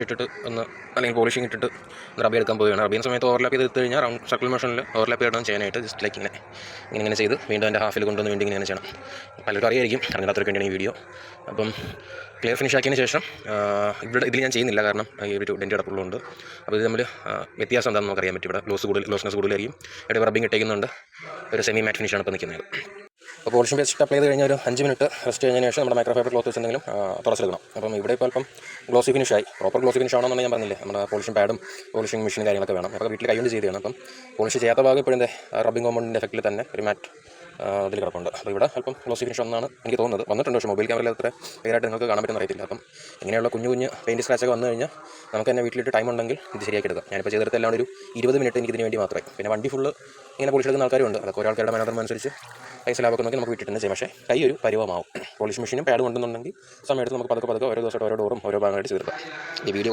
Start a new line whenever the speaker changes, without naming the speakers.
ഇട്ടിട്ട് ഒന്ന് അല്ലെങ്കിൽ പോളിഷിങ് ഇട്ടിട്ട് റബ്ബ് എടുക്കാൻ പോവുകയാണ്. റബ്ബ് ചെയ്യുന്ന സമയത്ത് ഓവർലാപ്പ് ചെയ്ത് എടുത്ത് കഴിഞ്ഞാൽ റൗണ്ട് സർക്കിൾ മോഷനിൽ ഓവർലാപ്പ് ചെയ്യണം ചെയ്യാനായിട്ട്. ജസ്റ്റ് ലൈക്ക് ഇങ്ങനെ ചെയ്ത് വീണ്ടും എൻ്റെ ഹാഫിൽ കൊണ്ടുവന്ന് വീണ്ടും ഇങ്ങനെ ചെയ്യണം. പലരും അറിയായിരിക്കും, അറിഞ്ഞാത്തവർക്ക് വേണ്ടിയാണ് ഈ വീഡിയോ. അപ്പം ക്ലിയർ ഫിനിഷ് ആക്കിയതിന് ശേഷം ഇതിൽ ഞാൻ ചെയ്യുന്നില്ല, കാരണം ഈ ഒരു ഡെൻറ്റ് കിടപ്പുള്ളതുകൊണ്ട്. അപ്പോൾ ഇത് തമ്മിൽ വ്യത്യാസം എന്താണെന്ന് നമുക്ക് അറിയാൻ പറ്റും. ഇവിടെ ലോസ്നെസ് കൂടുതലായിരിക്കും, ഇവിടെ റബ്ബിങ് ഇട്ടേക്കുന്നുണ്ട്. ഒരു സെമി മാറ്റ് ഫിനിഷാണ് ഇപ്പോൾ നിൽക്കുന്നത്. അപ്പോൾ പോളിഷിംഗ് പേസ്റ്റ് അപ്ലൈ ചെയ്ത് കഴിഞ്ഞാൽ ഒരു 5 മിനിറ്റ് റെസ്റ്റ് കഴിഞ്ഞതിന് ശേഷം നമ്മുടെ മൈക്രോഫൈബർ ക്ലോത്ത് വെച്ചെന്തെങ്കിലും തുറച്ചെടുക്കണം. അപ്പം ഇവിടെ ഇപ്പോൾ അല്പം ഗ്ലോസി ഫിനിഷായി. പ്രോപ്പർ ഗ്ലോസി ഫിനിഷ് ആണെന്നുണ്ടെങ്കിൽ ഞാൻ പറഞ്ഞില്ലേ, നമ്മുടെ പോളിഷിംഗ് പാഡും പോളിഷിംഗ് മെഷീനും കാര്യങ്ങളൊക്കെ വേണം. അപ്പോൾ വീട്ടിൽ കൈകൊണ്ട് ചെയ്തതാണ്. അപ്പം പോളിഷ് ചെയ്യാത്ത ഭാഗം ഇപ്പോഴും റബ്ബിംഗ് കോമ്പൗണ്ടിൻ്റെ എഫക്റ്റിൽ തന്നെ ഒരു മാറ്റ് അതിൽ കിടപ്പുണ്ട്. അപ്പോൾ ഇവിടെ അല്പം ഗ്ലോസി ഫിനിഷ് ഒന്നാണ് എനിക്ക് തോന്നുന്നത്. വന്നിട്ടുണ്ട്, പക്ഷേ മൊബൈൽ ക്യാമറയിൽ അത്ര ക്ലിയറായിട്ട് നിങ്ങൾക്ക് കാണാൻ പറ്റുന്ന അറിയത്തില്ല. അപ്പം ഇങ്ങനെയുള്ള കുഞ്ഞു പെയിൻറ്റ് സ്ക്രാച്ചൊക്കെ വന്നു കഴിഞ്ഞാൽ നമുക്ക് തന്നെ വീട്ടിലിട്ട് ടൈം ഉണ്ടെങ്കിൽ ഇത് ശരിയാക്കി എടുക്കാം. ഞാനിപ്പോൾ ചെയ്തെടുത്തെല്ലാം ഒരു 20 മിനിറ്റ് എനിക്ക് ഇതിന് വേണ്ടി മാത്രമേ. പിന്നെ വണ്ടി ഫുള്ള് ഇങ്ങനെ പോളിഷ് എടുക്കുന്ന ആൾക്കാരുണ്ട്. അതൊക്കെ ഒരാൾക്കാരുടെ മനോധർമ്മം അനുസരിച്ച് പൈസ ലാഭമൊക്കെ നോക്കി നമുക്ക് വീട്ടിൽ തന്നെ ചെയ്യാം. പക്ഷേ കൈ ഒരു പരിവമാവും. പോളിഷ് മെഷീനും പാഡ് കൊണ്ടുവന്നുണ്ടെങ്കിൽ സമയത്ത് നമുക്ക് പതുക്കെ ഓരോ ദിവസമായിട്ട് ഓരോ ഡോറും ഓരോ ഭാഗമായിട്ട് ചെയ്തെടുക്കാം. ഈ വീഡിയോ